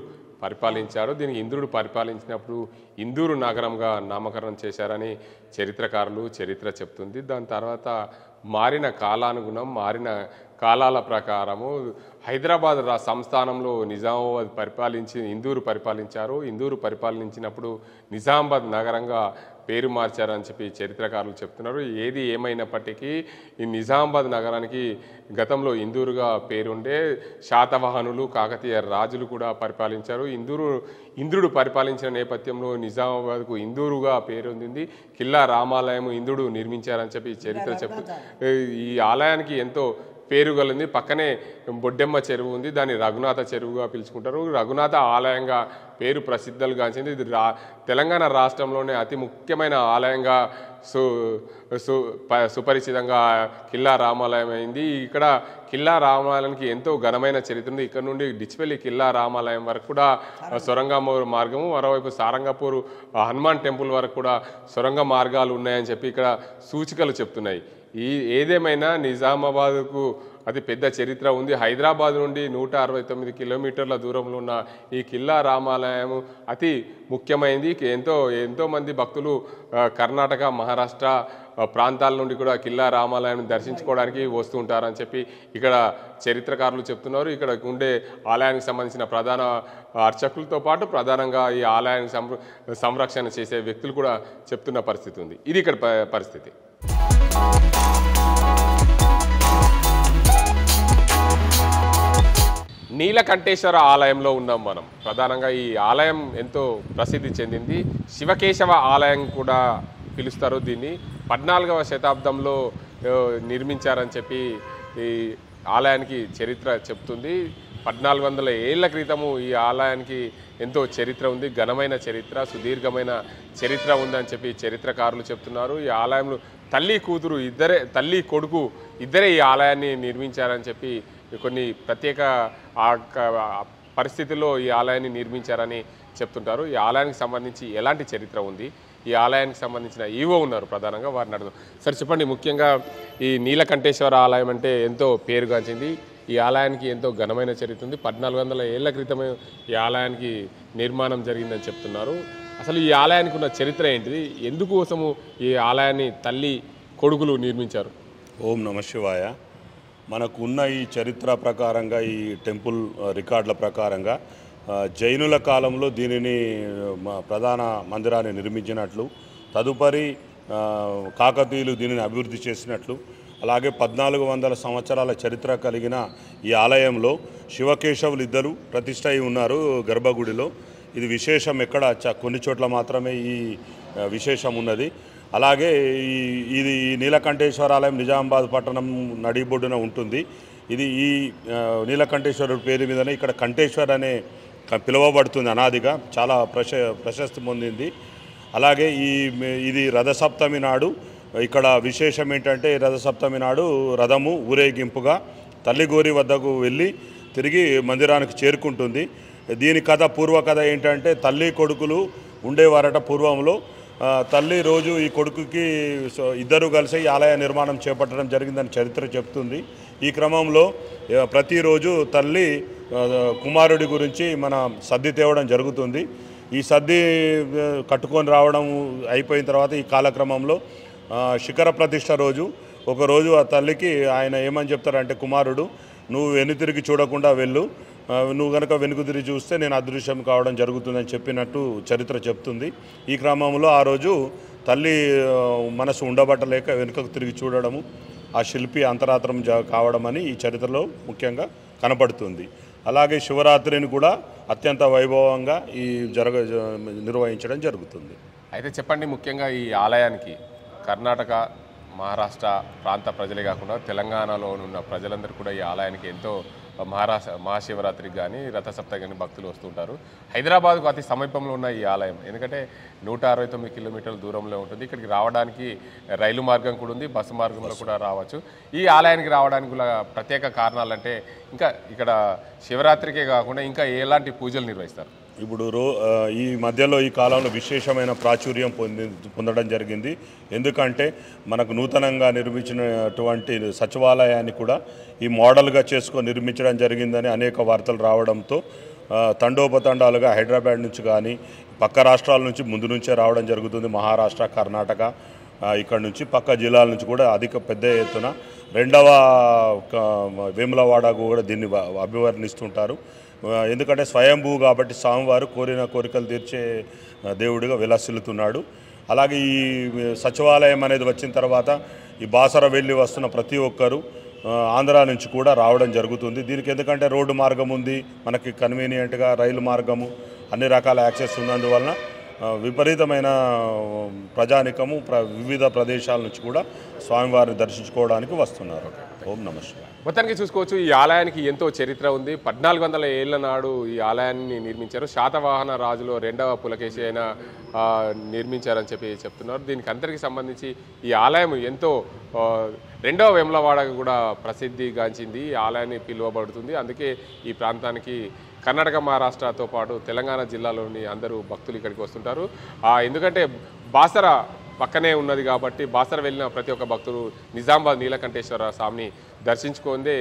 పరిపాలించారు. దీనికి ఇంద్రుడు పరిపాలించినప్పుడు ఇందూరు నగరంగా నామకరణం చేశారని చరిత్రకారులు చరిత్ర చెప్తుంది. దాని తర్వాత మారిన కాలానుగుణం, మారిన కాలాల ప్రకారము హైదరాబాద్ సంస్థానంలో నిజామాబాద్ ఇందూరు పరిపాలించారు. ఇందూరు పరిపాలించినప్పుడు నిజామాబాద్ నగరంగా పేరు మార్చారని చెప్పి చరిత్రకారులు చెప్తున్నారు. ఏది ఏమైనప్పటికీ ఈ నిజామాబాద్ నగరానికి గతంలో ఇందూరుగా పేరుండే శాతవాహనులు, కాకతీయ రాజులు కూడా పరిపాలించారు. ఇంద్రుడు పరిపాలించిన నేపథ్యంలో నిజామాబాద్కు ఇందూరుగా పేరొందింది. కిల్లా రామాలయం ఇంద్రుడు నిర్మించారని చెప్పి చరిత్ర చెప్తుంది. ఈ ఆలయానికి ఎంతో పేరు కలిగింది. పక్కనే బొడ్డెమ్మ చెరువు ఉంది, దాన్ని రఘునాథ చెరువుగా పిలుచుకుంటారు. రఘునాథ ఆలయంగా పేరు ప్రసిద్ధులుగాంచింది. ఇది తెలంగాణ రాష్ట్రంలోనే అతి ముఖ్యమైన ఆలయంగా సుపరిచితంగా కిల్లా రామాలయం అయింది. ఇక్కడ కిల్లా రామాలయానికి ఎంతో ఘనమైన చరిత్ర ఉంది. ఇక్కడ నుండి డిచ్పల్లి కిల్లా రామాలయం వరకు కూడా సొరంగ మార్గము, మరోవైపు సారంగపూర్ హనుమాన్ టెంపుల్ వరకు కూడా సొరంగ మార్గాలు ఉన్నాయని చెప్పి ఇక్కడ సూచికలు చెప్తున్నాయి. ఏదేమైనా నిజామాబాద్కు అతి పెద్ద చరిత్ర ఉంది. హైదరాబాద్ నుండి 169 కిలోమీటర్ల దూరంలో ఉన్న ఈ కిల్లా రామాలయం అతి ముఖ్యమైనది. ఎంతోమంది భక్తులు కర్ణాటక, మహారాష్ట్ర ప్రాంతాల నుండి కూడా కిల్లా రామాలయాన్ని దర్శించుకోవడానికి వస్తూ ఉంటారని చెప్పి ఇక్కడ చరిత్రకారులు చెప్తున్నారు. ఇక్కడ ఉండే ఆలయానికి సంబంధించిన ప్రధాన అర్చకులతో పాటు ప్రధానంగా ఈ ఆలయానికి సంరక్షణ చేసే వ్యక్తులు కూడా చెప్తున్న పరిస్థితి ఉంది. ఇది ఇక్కడ పరిస్థితి. నీలకంఠేశ్వర ఆలయంలో ఉన్నాం మనం. ప్రధానంగా ఈ ఆలయం ఎంతో ప్రసిద్ధి చెందింది. శివకేశవ ఆలయం కూడా పిలుస్తారు దీన్ని. 14వ శతాబ్దంలో నిర్మించారని చెప్పి ఈ ఆలయానికి చరిత్ర చెప్తుంది. 1400 ఏళ్ల క్రితము ఈ ఆలయానికి ఎంతో చరిత్ర ఉంది. ఘనమైన చరిత్ర, సుదీర్ఘమైన చరిత్ర ఉందని చెప్పి చరిత్రకారులు చెప్తున్నారు. ఈ ఆలయంలో తల్లి కొడుకు ఇద్దరే ఈ ఆలయాన్ని నిర్మించారని చెప్పి కొన్ని ప్రత్యేక పరిస్థితుల్లో ఈ ఆలయాన్ని నిర్మించారని చెప్తుంటారు. ఈ ఆలయానికి సంబంధించి ఎలాంటి చరిత్ర ఉంది, ఈ ఆలయానికి సంబంధించిన ఈవో ఉన్నారు ప్రధానంగా, వారిని అడుగుదాం. సార్ చెప్పండి, ముఖ్యంగా ఈ నీలకంఠేశ్వర ఆలయం అంటే ఎంతో పేరుగాంచింది. ఈ ఆలయానికి ఎంతో ఘనమైన చరిత్ర ఉంది. 1400 ఏళ్ల క్రితమే ఈ ఆలయానికి నిర్మాణం జరిగిందని చెప్తున్నారు. అసలు ఈ ఆలయానికి ఉన్న చరిత్ర ఏంటిది, ఎందుకోసము ఈ ఆలయాన్ని తల్లి కొడుకులు నిర్మించారు? ఓం నమ శివాయ. మనకు ఉన్న ఈ చరిత్ర ప్రకారంగా, ఈ టెంపుల్ రికార్డుల ప్రకారంగా జైనుల కాలంలో దీనిని ప్రధాన మందిరాన్ని నిర్మించినట్లు, తదుపరి కాకతీయులు దీనిని అభివృద్ధి చేసినట్లు, అలాగే 1400 సంవత్సరాల చరిత్ర కలిగిన ఈ ఆలయంలో శివకేశవులు ఇద్దరు ప్రతిష్ఠ అయి ఉన్నారు గర్భగుడిలో. ఇది విశేషం. ఎక్కడ కొన్ని చోట్ల మాత్రమే ఈ విశేషం ఉన్నది. అలాగే ఇది నీలకంఠేశ్వర ఆలయం నిజామాబాద్ పట్టణం నడిబొడ్డున ఉంటుంది. ఇది ఈ నీలకంఠేశ్వరుడు పేరు మీదనే ఇక్కడ కంఠేశ్వర్ అనే పిలువబడుతుంది. అనాదిగా చాలా ప్రశస్తి పొందింది. అలాగే ఇది రథసప్తమి నాడు ఇక్కడ విశేషం ఏంటంటే రథసప్తమి నాడు రథము ఊరేగింపుగా తల్లిగోరి వద్దకు వెళ్ళి తిరిగి మందిరానికి చేరుకుంటుంది. దీని కథ పూర్వ కథ ఏంటంటే తల్లి కొడుకులు ఉండేవారట పూర్వంలో. తల్లి రోజు ఈ కొడుకుకి ఇద్దరు కలిసి ఈ ఆలయ నిర్మాణం చేపట్టడం జరిగిందని చరిత్ర చెప్తుంది. ఈ క్రమంలో ప్రతిరోజు తల్లి కుమారుడి గురించి మన సద్ది తేవడం జరుగుతుంది. ఈ సద్ది కట్టుకొని రావడం అయిపోయిన తర్వాత ఈ కాలక్రమంలో శిఖర ప్రతిష్ఠ రోజు ఒకరోజు ఆ తల్లికి ఆయన ఏమని చెప్తారంటే, కుమారుడు నువ్వు వెనుతిరిగి చూడకుండా వెళ్ళు, నువ్వు కనుక వెనుక తిరిగి చూస్తే నేను అదృశ్యం కావడం జరుగుతుందని చెప్పినట్టు చరిత్ర చెప్తుంది. ఈ క్రమంలో ఆ రోజు తల్లి మనసు ఉండబట్టలేక వెనుకకు తిరిగి చూడడము ఆ శిల్పి అంతరాత్రం కావడం అని ఈ చరిత్రలో ముఖ్యంగా కనపడుతుంది. అలాగే శివరాత్రిని కూడా అత్యంత వైభవంగా నిర్వహించడం జరుగుతుంది. అయితే చెప్పండి, ముఖ్యంగా ఈ ఆలయానికి కర్ణాటక, మహారాష్ట్ర ప్రాంత ప్రజలే కాకుండా తెలంగాణలో ఉన్న ప్రజలందరూ కూడా ఈ ఆలయానికి ఎంతో మహాశివరాత్రికి కానీ రథసప్తమి కానీ భక్తులు వస్తుంటారు. హైదరాబాద్కు అతి సమీపంలో ఉన్న ఈ ఆలయం ఎందుకంటే 169 కిలోమీటర్ల దూరంలో ఉంటుంది. ఇక్కడికి రావడానికి రైలు మార్గం కూడా ఉంది, బస్సు మార్గంలో కూడా రావచ్చు. ఈ ఆలయానికి రావడానికి గల ప్రత్యేక కారణాలంటే ఇంకా ఇక్కడ శివరాత్రికే కాకుండా ఇంకా ఎలాంటి పూజలు నిర్వహిస్తారు? ఇప్పుడు ఈ మధ్యలో ఈ కాలంలో విశేషమైన ప్రాచుర్యం పొందడం జరిగింది. ఎందుకంటే మనకు నూతనంగా నిర్మించినటువంటి సచివాలయాన్ని కూడా ఈ మోడల్గా చేసుకొని నిర్మించడం జరిగిందని అనేక వార్తలు రావడంతో తండోపతండాలుగా హైదరాబాద్ నుంచి కానీ పక్క రాష్ట్రాల నుంచి ముందు నుంచే రావడం జరుగుతుంది. మహారాష్ట్ర, కర్ణాటక, ఇక్కడ నుంచి పక్క జిల్లాల నుంచి కూడా అధిక పెద్ద ఎత్తున రెండవ వేములవాడకు కూడా దీన్ని అభివర్ణిస్తుంటారు. ఎందుకంటే స్వయంభూ కాబట్టి స్వామివారు కోరిన కోరికలు తీర్చే దేవుడిగా విలసిల్లుతున్నాడు. అలాగే ఈ సచివాలయం అనేది వచ్చిన తర్వాత ఈ బాసర వెళ్ళి వస్తున్న ప్రతి ఒక్కరూ ఆంధ్ర నుంచి కూడా రావడం జరుగుతుంది. దీనికి ఎందుకంటే రోడ్డు మార్గం ఉంది, మనకి కన్వీనియంట్గా రైలు మార్గము, అన్ని రకాల యాక్సెస్ ఉన్నందువలన విపరీతమైన ప్రజానికము వివిధ ప్రదేశాల నుంచి కూడా స్వామివారిని దర్శించుకోవడానికి వస్తున్నారు. ఓం నమః శివాయ. మొత్తానికి చూసుకోవచ్చు, ఈ ఆలయానికి ఎంతో చరిత్ర ఉంది. 1400 ఏళ్ల నాడు ఈ ఆలయాన్ని నిర్మించారు. శాతవాహన రాజులో 2వ పులకేశి అయిన నిర్మించారని చెప్తున్నారు. దీనికి అందరికీ సంబంధించి ఈ ఆలయం ఎంతో 2వ వేములవాడకు కూడా ప్రసిద్ధిగాంచింది. ఈ ఆలయాన్ని పిలువబడుతుంది. అందుకే ఈ ప్రాంతానికి కర్ణాటక, మహారాష్ట్రతో పాటు తెలంగాణ జిల్లాలోని అందరూ భక్తులు ఇక్కడికి వస్తుంటారు. ఎందుకంటే బాసర పక్కనే ఉన్నది కాబట్టి బాసర వెళ్ళిన ప్రతి ఒక్క భక్తులు నిజామాబాద్ నీలకంఠేశ్వర స్వామిని దర్శించుకుందే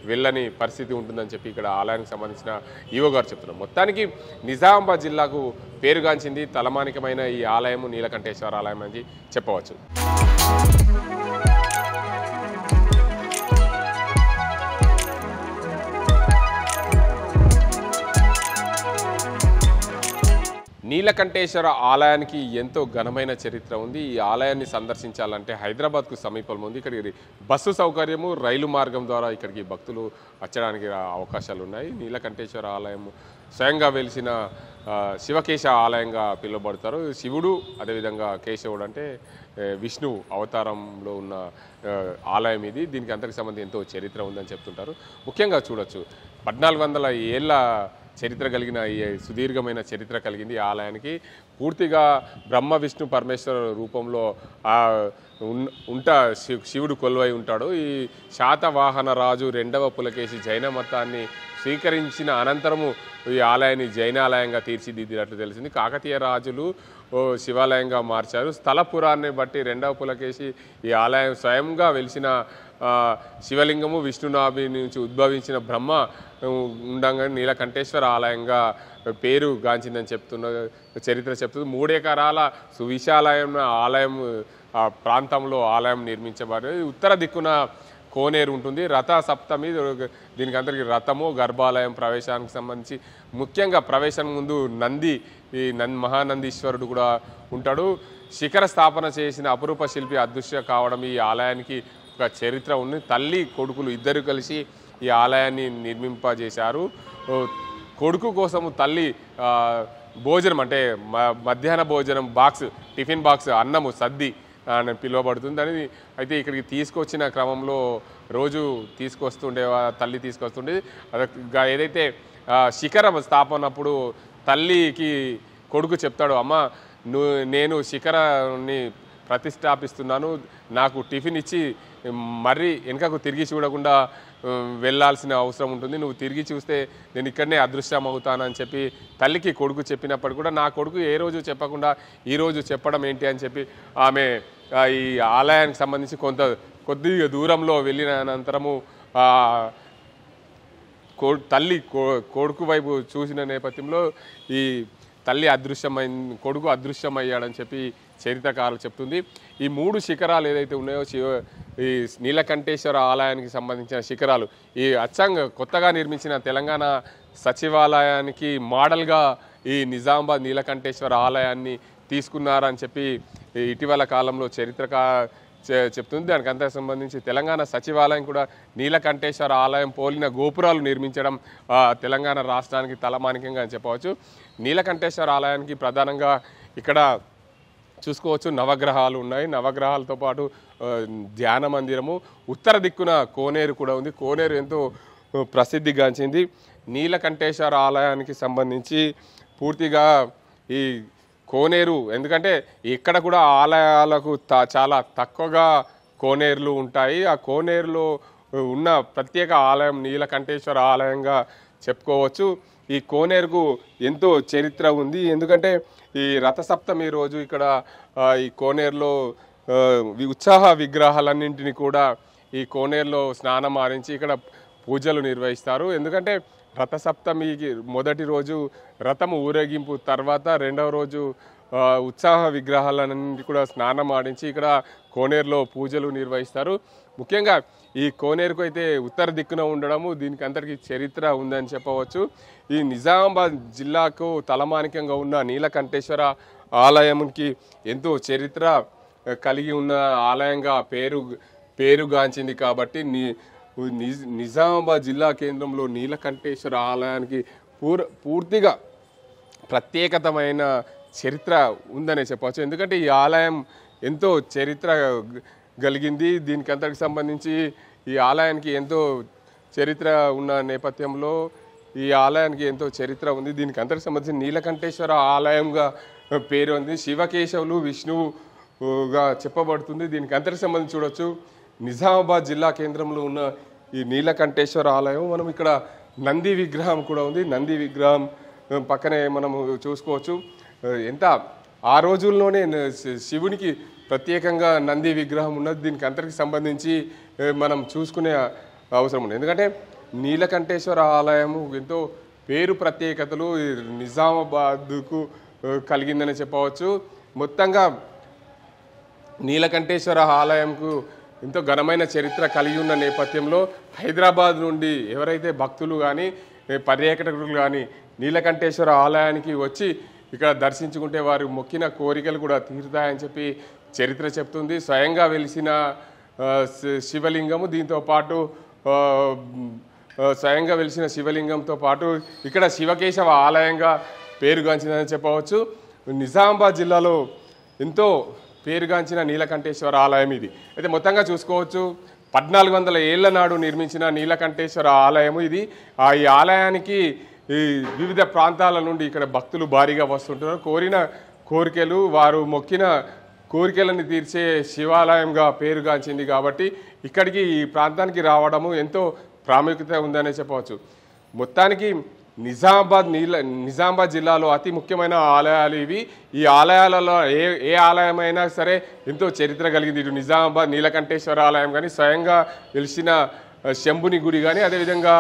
వెళ్ళని పరిస్థితి ఉంటుందని చెప్పి ఇక్కడ ఆలయానికి సంబంధించిన ఈవో గారు చెప్తున్నారు. మొత్తానికి నిజామాబాద్ జిల్లాకు పేరుగాంచింది తలమానికమైన ఈ ఆలయము నీలకంఠేశ్వర ఆలయం అని చెప్పవచ్చు. నీలకంఠేశ్వర ఆలయానికి ఎంతో ఘనమైన చరిత్ర ఉంది. ఈ ఆలయాన్ని సందర్శించాలంటే హైదరాబాద్కు సమీపంలో ఉంది. ఇక్కడికి బస్సు సౌకర్యము, రైలు మార్గం ద్వారా ఇక్కడికి భక్తులు వచ్చడానికి అవకాశాలు ఉన్నాయి. నీలకంఠేశ్వర ఆలయం స్వయంగా వెలిసిన శివకేశ ఆలయంగా పిలువబడతారు. శివుడు అదేవిధంగా కేశవుడు అంటే విష్ణువు అవతారంలో ఉన్న ఆలయం ఇది. దీనికి అంతకు సంబంధించి ఎంతో చరిత్ర ఉందని చెప్తుంటారు. ముఖ్యంగా చూడొచ్చు 1400 ఏళ్ళ చరిత్ర కలిగిన ఈ సుదీర్ఘమైన చరిత్ర కలిగింది ఈ ఆలయానికి. పూర్తిగా బ్రహ్మ విష్ణు పరమేశ్వర రూపంలో శివుడు కొలువై ఉంటాడు. ఈ శాతవాహన రాజు 2వ పులకేశి జైన మతాన్ని స్వీకరించిన అనంతరము ఈ ఆలయాన్ని జైనాలయంగా తీర్చిదిద్దినట్లు తెలిసింది. కాకతీయ రాజులు శివాలయంగా మార్చారు. స్థల పురాణాన్ని బట్టి 2వ పులకేశి ఈ ఆలయం స్వయంగా వెలిసిన శివలింగము, విష్ణునాభి నుంచి ఉద్భవించిన బ్రహ్మ ఉండగా నీలకంఠేశ్వర ఆలయంగా పేరు గాంచిందని చెప్తున్న చరిత్ర చెప్తుంది. 3 ఎకరాల సువిశాలమైన ఆలయం ప్రాంతంలో ఆలయం నిర్మించబడింది. ఉత్తర దిక్కున కోనేరు ఉంటుంది. రథ సప్తమి దీనికి అందరికీ రథము, గర్భాలయం ప్రవేశానికి సంబంధించి ముఖ్యంగా ప్రవేశం ముందు ఈ మహానందీశ్వరుడు కూడా ఉంటాడు. శిఖర స్థాపన చేసిన అపురూప శిల్పి అదృశ్య కావడం ఈ ఆలయానికి ఒక చరిత్ర ఉంది. తల్లి కొడుకులు ఇద్దరు కలిసి ఈ ఆలయాన్ని నిర్మింపజేశారు. కొడుకు కోసము తల్లి భోజనం అంటే మధ్యాహ్న భోజనం బాక్స్, టిఫిన్ బాక్స్, అన్నము, సద్ది అని పిలువబడుతుంది. అని అయితే ఇక్కడికి తీసుకొచ్చిన క్రమంలో రోజు తల్లి తీసుకొస్తుండే. ఏదైతే శిఖర స్థాపనప్పుడు తల్లికి కొడుకు చెప్తాడు, అమ్మ నేను శిఖరాన్ని ప్రతిష్టాపిస్తున్నాను, నాకు టిఫిన్ ఇచ్చి మరీ వెనుకకు తిరిగి చూడకుండా వెళ్ళాల్సిన అవసరం ఉంటుంది, నువ్వు తిరిగి చూస్తే నేను ఇక్కడనే అదృశ్యం అవుతానని చెప్పి తల్లికి కొడుకు చెప్పినప్పుడు కూడా నా కొడుకు ఏ రోజు చెప్పకుండా ఈరోజు చెప్పడం ఏంటి అని చెప్పి ఆమె ఈ ఆలయానికి సంబంధించి కొద్దిగా దూరంలో వెళ్ళిన అనంతరము తల్లి కొడుకు వైపు చూసిన నేపథ్యంలో ఈ తల్లి కొడుకు అదృశ్యమయ్యాడని చెప్పి చరిత్రకారులు చెప్తుంది. ఈ 3 శిఖరాలు ఏదైతే ఉన్నాయో ఈ నీలకంఠేశ్వర ఆలయానికి సంబంధించిన శిఖరాలు ఈ అచ్చంగా కొత్తగా నిర్మించిన తెలంగాణ సచివాలయానికి మోడల్గా ఈ నిజామాబాద్ నీలకంఠేశ్వర ఆలయాన్ని తీసుకున్నారని చెప్పి ఇటీవల కాలంలో చెప్తుంది. దానికి అంతా సంబంధించి తెలంగాణ సచివాలయం కూడా నీలకంఠేశ్వర ఆలయం పోలిన గోపురాలు నిర్మించడం తెలంగాణ రాష్ట్రానికి తలమానికంగా అని చెప్పవచ్చు. నీలకంఠేశ్వర ఆలయానికి ప్రధానంగా ఇక్కడ చూసుకోవచ్చు నవగ్రహాలు ఉన్నాయి. నవగ్రహాలతో పాటు ధ్యాన మందిరము, ఉత్తర దిక్కున కోనేరు కూడా ఉంది. కోనేరు ఎంతో ప్రసిద్ధిగాంచింది. నీలకంఠేశ్వర ఆలయానికి సంబంధించి పూర్తిగా ఈ కోనేరు, ఎందుకంటే ఇక్కడ కూడా ఆలయాలకు చాలా తక్కువగా కోనేరులు ఉంటాయి. ఆ కోనేరులో ఉన్న ప్రత్యేక ఆలయం నీలకంఠేశ్వర ఆలయంగా చెప్పుకోవచ్చు. ఈ కోనేరుకు ఎంతో చరిత్ర ఉంది. ఎందుకంటే ఈ రథసప్తమి రోజు ఇక్కడ ఈ కోనేరులో ఉత్సాహ విగ్రహాలన్నింటినీ కూడా ఈ కోనేరులో స్నానం ఆరించి ఇక్కడ పూజలు నిర్వహిస్తారు. ఎందుకంటే రథసప్తమికి మొదటి రోజు రథము ఊరేగింపు తర్వాత రెండవ రోజు ఉత్సాహ విగ్రహాలన్నింటి కూడా స్నానం ఆడించి ఇక్కడ కోనేరులో పూజలు నిర్వహిస్తారు. ముఖ్యంగా ఈ కోనేరుకు అయితే ఉత్తర దిక్కున ఉండడము దీనికి అందరికీ చరిత్ర ఉందని చెప్పవచ్చు. ఈ నిజామాబాద్ జిల్లాకు తలమానికంగా ఉన్న నీలకంఠేశ్వర ఆలయంకి ఎంతో చరిత్ర కలిగి ఉన్న ఆలయంగా పేరుగాంచింది. కాబట్టి నిజామాబాద్ జిల్లా కేంద్రంలో నీలకంఠేశ్వర ఆలయానికి పూర్తిగా ప్రత్యేకతమైన చరిత్ర ఉందనే చెప్పవచ్చు. ఎందుకంటే ఈ ఆలయం ఎంతో చరిత్ర కలిగింది. దీనికి అంతకు సంబంధించి ఈ ఆలయానికి ఎంతో చరిత్ర ఉన్న నేపథ్యంలో ఈ ఆలయానికి ఎంతో చరిత్ర ఉంది. దీనికి అంతకు సంబంధించి నీలకంఠేశ్వర ఆలయంగా పేరు ఉంది. శివకేశవులు విష్ణువుగా చెప్పబడుతుంది. దీనికి అంతకు సంబంధించి చూడవచ్చు నిజామాబాద్ జిల్లా కేంద్రంలో ఉన్న ఈ నీలకంఠేశ్వర ఆలయం. మనం ఇక్కడ నంది విగ్రహం కూడా ఉంది. నంది విగ్రహం పక్కనే మనము చూసుకోవచ్చు. ఎంత ఆ రోజుల్లోనే శివునికి ప్రత్యేకంగా నంది విగ్రహం ఉన్నది. దీనికి అంతటికి సంబంధించి మనం చూసుకునే అవసరం ఉంది. ఎందుకంటే నీలకంఠేశ్వర ఆలయము ఎంతో పేరు ప్రత్యేకతలు నిజామాబాద్కు కలిగిందని చెప్పవచ్చు. మొత్తంగా నీలకంఠేశ్వర ఆలయంకు ఎంతో ఘనమైన చరిత్ర కలిగి ఉన్న నేపథ్యంలో హైదరాబాద్ నుండి ఎవరైతే భక్తులు కానీ పర్యాటకులు కానీ నీలకంఠేశ్వర ఆలయానికి వచ్చి ఇక్కడ దర్శించుకుంటే వారు మొక్కిన కోరికలు కూడా తీరుతాయని చెప్పి చరిత్ర చెప్తుంది. స్వయంగా వెలిసిన శివలింగము, దీంతోపాటు స్వయంగా వెలిసిన శివలింగంతో పాటు ఇక్కడ శివకేశవ ఆలయంగా పేరుగాంచిందని చెప్పవచ్చు. నిజామాబాద్ జిల్లాలో ఎంతో పేరుగాంచిన నీలకంఠేశ్వర ఆలయం ఇది. అయితే మొత్తంగా చూసుకోవచ్చు 1400 ఏళ్ల నాడు నిర్మించిన నీలకంఠేశ్వర ఆలయము ఇది. ఈ ఆలయానికి ఈ వివిధ ప్రాంతాల నుండి ఇక్కడ భక్తులు భారీగా వస్తుంటారు. కోరిన కోరికలు, వారు మొక్కిన కోరికలను తీర్చే శివాలయంగా పేరుగాంచింది. కాబట్టి ఇక్కడికి ఈ ప్రాంతానికి రావడము ఎంతో ప్రాముఖ్యత ఉందనే చెప్పవచ్చు. మొత్తానికి నిజామాబాద్ జిల్లాలో అతి ముఖ్యమైన ఆలయాలు ఇవి. ఈ ఆలయాలలో ఏ ఆలయమైనా సరే ఎంతో చరిత్ర కలిగింది. ఇటు నిజామాబాద్ నీలకంఠేశ్వర ఆలయం కానీ, స్వయంగా వెలిసిన శంభుని గుడి కానీ, అదేవిధంగా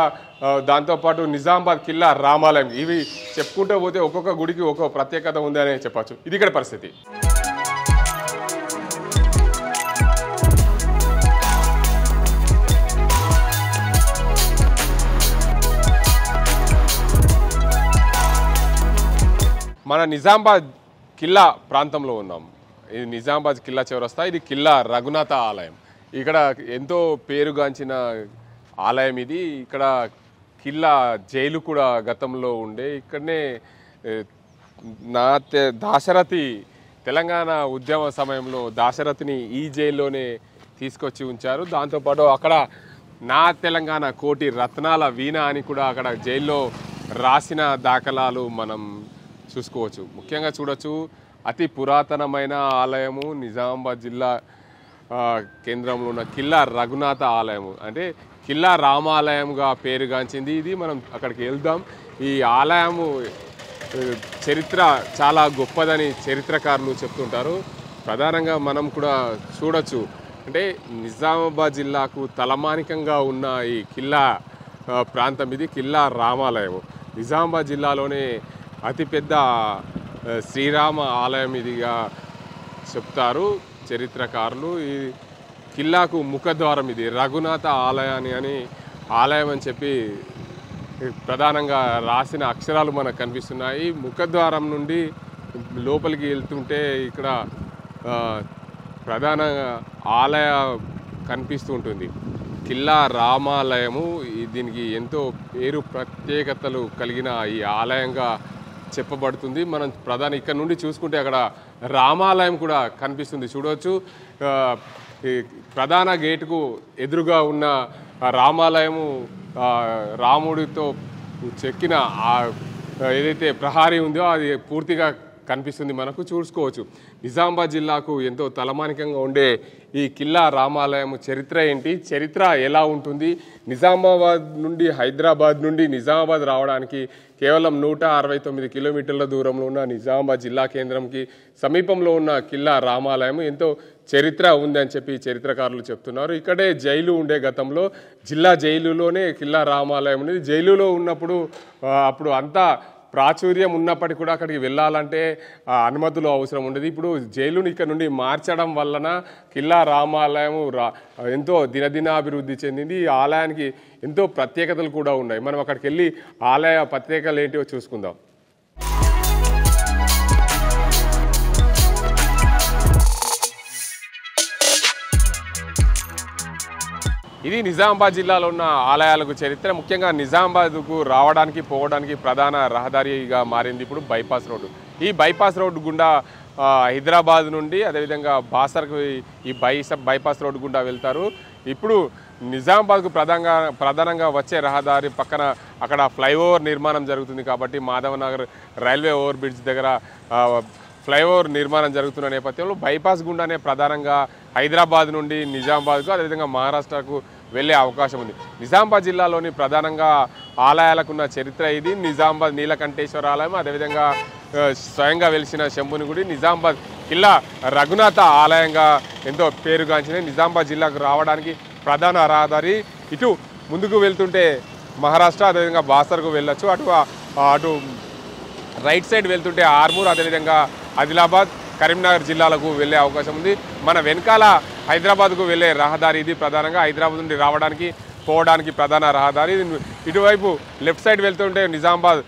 దాంతోపాటు నిజామాబాద్ కిల్లా రామాలయం, ఇవి చెప్పుకుంటూ పోతే ఒక్కొక్క గుడికి ఒక్కొక్క ప్రత్యేకత ఉందనే చెప్పచ్చు. ఇది ఇక్కడ పరిస్థితి. మన నిజామాబాద్ కిల్లా ప్రాంతంలో ఉన్నాం. ఇది నిజామాబాద్ కిల్లా చౌరస్తా. ఇది కిల్లా రఘునాథ ఆలయం. ఇక్కడ ఎంతో పేరుగాంచిన ఆలయం ఇది. ఇక్కడ కిల్లా జైలు కూడా గతంలో ఉండే. ఇక్కడనే దాశరథి తెలంగాణ ఉద్యమ సమయంలో దాశరథిని ఈ జైల్లోనే తీసుకొచ్చి ఉంచారు. దాంతోపాటు అక్కడ నా తెలంగాణ కోటి రత్నాల వీణ అని కూడా అక్కడ జైల్లో రాసిన దాఖలాలు మనం చూసుకోవచ్చు. ముఖ్యంగా చూడొచ్చు అతి పురాతనమైన ఆలయము నిజామాబాద్ జిల్లా కేంద్రంలో ఉన్న కిల్లా రఘునాథ ఆలయము, అంటే కిల్లా రామాలయంగా పేరుగాంచింది. ఇది మనం అక్కడికి వెళ్దాం. ఈ ఆలయము చరిత్ర చాలా గొప్పదని చరిత్రకారులు చెప్తుంటారు. ప్రధానంగా మనం కూడా చూడొచ్చు, అంటే నిజామాబాద్ జిల్లాకు తలమానికంగా ఉన్న ఈ కిల్లా ప్రాంతం ఇది కిల్లా రామాలయం. నిజామాబాద్ జిల్లాలోనే అతిపెద్ద శ్రీరామ ఆలయం ఇదిగా చెప్తారు చరిత్రకారులు. ఈ కిల్లాకు ముఖద్వారం ఇది రఘునాథ ఆలయం అని చెప్పి ప్రధానంగా రాసిన అక్షరాలు మనకు కనిపిస్తున్నాయి. ముఖద్వారం నుండి లోపలికి వెళ్తుంటే ఇక్కడ ప్రధాన ఆలయ కనిపిస్తూ ఉంటుంది, కిల్లా రామాలయము. దీనికి ఎంతో పేరు ప్రత్యేకతలు కలిగిన ఈ ఆలయంగా చెప్పబడుతుంది. మనం ఇక్కడ నుండి చూసుకుంటే అక్కడ రామాలయం కూడా కనిపిస్తుంది, చూడవచ్చు. ప్రధాన గేటుకు ఎదురుగా ఉన్న రామాలయము రాముడితో చెక్కిన ఏదైతే ప్రహారీ ఉందో అది పూర్తిగా కనిపిస్తుంది, మనకు చూసుకోవచ్చు. నిజామాబాద్ జిల్లాకు ఎంతో తలమానికంగా ఉండే ఈ కిల్లా రామాలయం చరిత్ర ఏంటి, చరిత్ర ఎలా ఉంటుంది, నిజామాబాద్ నుండి హైదరాబాద్ నుండి నిజామాబాద్ రావడానికి కేవలం 169 కిలోమీటర్ల దూరంలో ఉన్న నిజామాబాద్ జిల్లా కేంద్రంకి సమీపంలో ఉన్న కిల్లా రామాలయం ఎంతో చరిత్ర ఉందని చెప్పి చరిత్రకారులు చెప్తున్నారు. ఇక్కడే జైలు ఉండే గతంలో, జిల్లా జైలులోనే కిల్లా రామాలయం ఉండేది. జైలులో ఉన్నప్పుడు అప్పుడు అంతా ప్రాచుర్యం ఉన్నప్పటికీ కూడా అక్కడికి వెళ్ళాలంటే అనుమతులు అవసరం ఉండేది. ఇప్పుడు జైలుని ఇక్కడ నుండి మార్చడం వలన కిల్లా రామాలయం ఎంతో దినదినాభివృద్ధి చెందింది. ఈ ఆలయానికి ఎంతో ప్రత్యేకతలు కూడా ఉన్నాయి. మనం అక్కడికి వెళ్ళి ఆలయ ప్రత్యేకతలు ఏంటివో చూసుకుందాం. ఇది నిజామాబాద్ జిల్లాలో ఉన్న ఆలయాలకు చరిత్ర. ముఖ్యంగా నిజామాబాద్కు రావడానికి పోవడానికి ప్రధాన రహదారిగా మారింది ఇప్పుడు బైపాస్ రోడ్డు. ఈ బైపాస్ రోడ్డు గుండా హైదరాబాద్ నుండి అదేవిధంగా బాసర్కు ఈ బైపాస్ రోడ్డు గుండా వెళ్తారు. ఇప్పుడు నిజామాబాద్కు ప్రధానంగా వచ్చే రహదారి పక్కన అక్కడ ఫ్లైఓవర్ నిర్మాణం జరుగుతుంది కాబట్టి మాధవనగర్ రైల్వే ఓవర్ బ్రిడ్జ్ దగ్గర ఫ్లైఓవర్ నిర్మాణం జరుగుతున్న నేపథ్యంలో బైపాస్ గుండానే ప్రధానంగా హైదరాబాద్ నుండి నిజామాబాద్కు అదేవిధంగా మహారాష్ట్రకు వెళ్ళే అవకాశం ఉంది. నిజామాబాద్ జిల్లాలోని ప్రధానంగా ఆలయాలకున్న చరిత్ర ఇది. నిజామాబాద్ నీలకంఠేశ్వర ఆలయం, అదేవిధంగా స్వయంగా వెలిసిన శంభుని గుడి, నిజామాబాద్ కిల్లా రఘునాథ ఆలయంగా ఎంతో పేరుగాంచిన నిజామాబాద్ జిల్లాకు రావడానికి ప్రధాన రహదారి. ఇటు ముందుకు వెళ్తుంటే మహారాష్ట్ర అదేవిధంగా బాసర్కు వెళ్ళొచ్చు, అటు రైట్ సైడ్ వెళ్తుంటే ఆర్మూర్ అదేవిధంగా ఆదిలాబాద్ కరీంనగర్ జిల్లాలకు వెళ్ళే అవకాశం ఉంది. మన వెనకాల హైదరాబాద్కు వెళ్ళే రహదారి ఇది. ప్రధానంగా హైదరాబాద్ నుండి రావడానికి పోవడానికి ప్రధాన రహదారి. ఇటువైపు లెఫ్ట్ సైడ్ వెళ్తుంటే నిజామాబాద్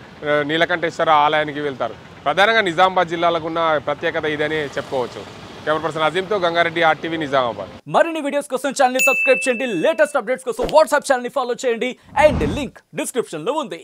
నీలకంఠేశ్వర ఆలయానికి వెళ్తారు. ప్రధానంగా నిజామాబాద్ జిల్లాలకు ఉన్న ప్రత్యేకత ఇదని చెప్పుకోవచ్చు. కెమెరా పర్సన్ అజీంతో గంగారెడ్డి, RTV నిజామాబాద్. మరిన్ని వీడియోస్ కోసం ఛానల్ ని సబ్స్క్రైబ్ చేయండి, లేటెస్ట్ అప్డేట్స్ కోసం వాట్సాప్ ఛానల్ ని ఫాలో చేయండి అండ్ లింక్ డిస్క్రిప్షన్ లో ఉంది.